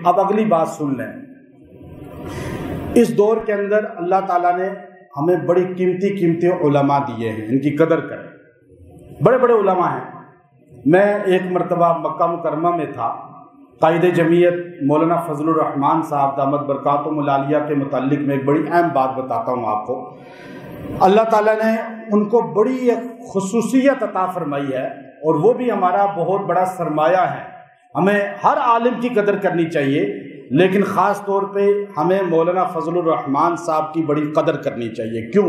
اب اگلی بات سن لیں، اس دور کے اندر اللہ تعالیٰ نے ہمیں بڑی قیمتی علماء دیے ہیں، ان کی قدر کریں۔ بڑے بڑے علماء ہیں۔ میں ایک مرتبہ مکہ مکرمہ میں تھا، قائد جمعیت مولانا فضل الرحمان صاحب دامت برکاتہم العالیہ کے متعلق میں ایک بڑی اہم بات بتاتا ہوں آپ کو۔ اللہ تعالیٰ نے ان کو بڑی ایک خصوصیت عطا فرمائی ہے، اور وہ بھی ہمارا بہت بڑا سرمایہ ہے۔ ہمیں ہر عالم کی قدر کرنی چاہیے، لیکن خاص طور پہ ہمیں مولانا فضل الرحمان صاحب کی بڑی قدر کرنی چاہیے۔ کیوں؟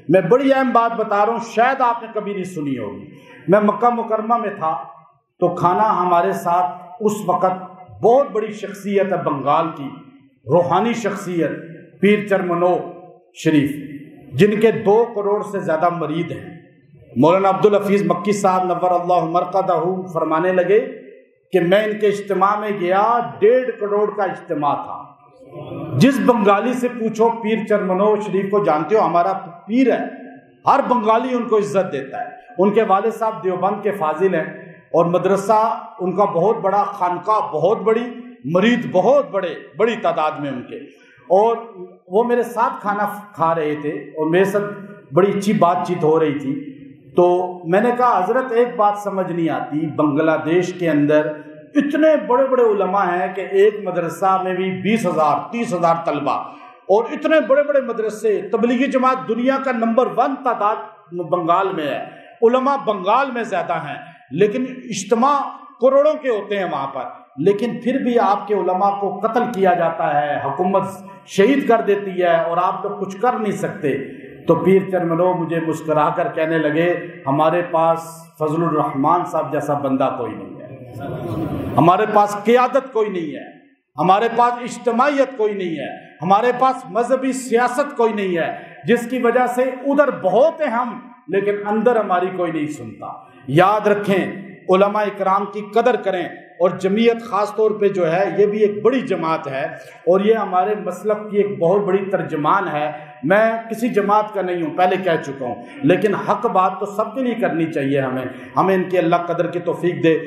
میں بڑی اہم بات بتا رہا ہوں، شاید آپ نے کبھی نہیں سنی ہوگی۔ میں مکہ مکرمہ میں تھا تو کھانا ہمارے ساتھ اس وقت بہت بڑی شخصیت ہے بنگال کی، روحانی شخصیت پیر چرمنو شریف، جن کے 2 کروڑ سے زیادہ مرید ہیں۔ مولانا عبدالحفیظ مکی صاحب نور اللہ مرقدہ فرمانے لگے کہ میں ان کے اجتماع میں گیا، 1.5 کروڑ کا اجتماع تھا۔ جس بنگالی سے پوچھو پیر چرمنو شریف کو جانتے ہو، ہمارا پیر ہے، ہر بنگالی ان کو عزت دیتا ہے۔ ان کے والد صاحب دیوبند کے فاضل ہیں، اور مدرسہ ان کا بہت بڑا، خانقاہ بہت بڑی، مرید بہت بڑی تعداد میں ان کے۔ اور وہ میرے ساتھ کھانا کھا رہے تھے اور میرے ساتھ بڑی اچھی بات چیت ہو رہی تھی۔ تو میں نے کہا حضرت ایک بات سمجھ نہیں آتی، بنگلہ دیش کے اندر اتنے بڑے بڑے علماء ہیں کہ ایک مدرسہ میں بھی 20,000 30,000 طلبہ، اور اتنے بڑے بڑے مدرسے، تبلیغی جماعت دنیا کا نمبر 1 تعداد بنگال میں ہے، علماء بنگال میں زیادہ ہیں، لیکن اجتماع کروڑوں کے ہوتے ہیں وہاں پر، لیکن پھر بھی آپ کے علماء کو قتل کیا جاتا ہے، حکومت شہید کر دیتی ہے، اور آپ لوگ کچھ کر نہیں سکتے۔ تو پیر چرمنو مجھے مسکرا کر کہنے لگے، ہمارے پاس فضل الرحمان صاحب جیسا بندہ کوئی نہیں ہے، ہمارے پاس قیادت کوئی نہیں ہے، ہمارے پاس اجتماعیت کوئی نہیں ہے، ہمارے پاس مذہبی سیاست کوئی نہیں ہے، جس کی وجہ سے ادھر بہت ہیں ہم، لیکن اندر ہماری کوئی نہیں سنتا۔ یاد رکھیں، علماء اکرام کی قدر کریں، اور جمعیت خاص طور پہ جو ہے یہ بھی ایک بڑی جماعت ہے، اور یہ ہمارے مسلک کی ایک بہت بڑی ترجمان ہے۔ میں کسی جماعت کا نہیں ہوں، پہلے کہہ چکا ہوں، لیکن حق بات تو سب کے لیے کرنی چاہیے۔ ہمیں ان کی اللہ قدر کی توفیق دے۔